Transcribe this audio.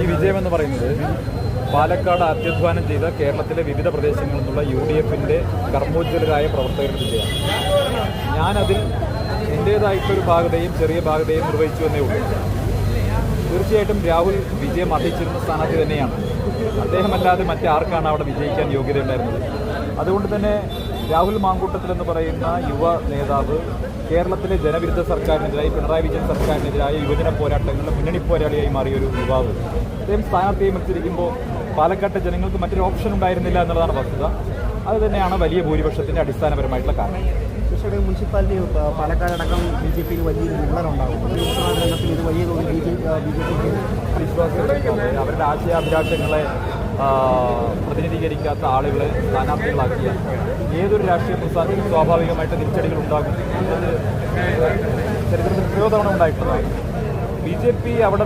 ഈ വിജയമെന്ന് പറയുന്നത് പാലക്കാട് അത്യധ്വാനം ചെയ്ത കേരളത്തിലെ വിവിധ പ്രദേശങ്ങളിൽ നിന്നുള്ള UDF-ന്റെ കർമ്മോജ്വലരായ പ്രവർത്തകരുടെ വിജയമാണ്. ഞാനതിൽ എൻ്റേതായിട്ടൊരു ഭാഗതയും ചെറിയ ഭാഗതയും നിർവഹിച്ചു എന്നേ ഉള്ളൂ. തീർച്ചയായിട്ടും രാഹുൽ വിജയം അർഹിച്ചിരുന്ന സ്ഥാനാർത്ഥി തന്നെയാണ്. അദ്ദേഹമല്ലാതെ മറ്റാർക്കാണ് അവിടെ വിജയിക്കാൻ യോഗ്യതയുണ്ടായിരുന്നത്? അതുകൊണ്ട് തന്നെ രാഹുൽ മാങ്കൂട്ടത്തിൽ എന്ന് പറയുന്ന യുവ നേതാവ് കേരളത്തിലെ ജനവിരുദ്ധ സർക്കാരിനെതിരായി, പിണറായി വിജയൻ സർക്കാരിനെതിരായ യുവജന പോരാട്ടങ്ങളുടെ മുന്നണി പോരാളിയായി മാറിയ ഒരു യുവാവ് അദ്ദേഹം സ്ഥാനാർത്ഥിയെ മത്സരിക്കുമ്പോൾ പാലക്കാട്ടെ ജനങ്ങൾക്ക് മറ്റൊരു ഓപ്ഷൻ ഉണ്ടായിരുന്നില്ല എന്നുള്ളതാണ് വസ്തുത. അത് തന്നെയാണ് വലിയ ഭൂരിപക്ഷത്തിൻ്റെ അടിസ്ഥാനപരമായിട്ടുള്ള കാരണം. പക്ഷേ മുനിസിപ്പാലിറ്റി പാലക്കാടടക്കം BJP വലിയൊരു വിള്ളലുണ്ടാകും. രംഗത്തിൽ ഇത് വലിയ തോതിൽ BJP വിശ്വാസം അവരുടെ ആശയാഭിലാഷങ്ങളെ പ്രതിനിധീകരിക്കാത്ത ആളുകളെ സ്ഥാനാർത്ഥികളാക്കിയ ഏതൊരു രാഷ്ട്രീയ പ്രസ്ഥാനത്തിനും സ്വാഭാവികമായിട്ട് തിരിച്ചടികൾ ഉണ്ടാകും. അത് ചരിത്രത്തിൽ എത്രയോ തവണ ഉണ്ടായിട്ടുള്ളതാണ്. BJP അവിടെ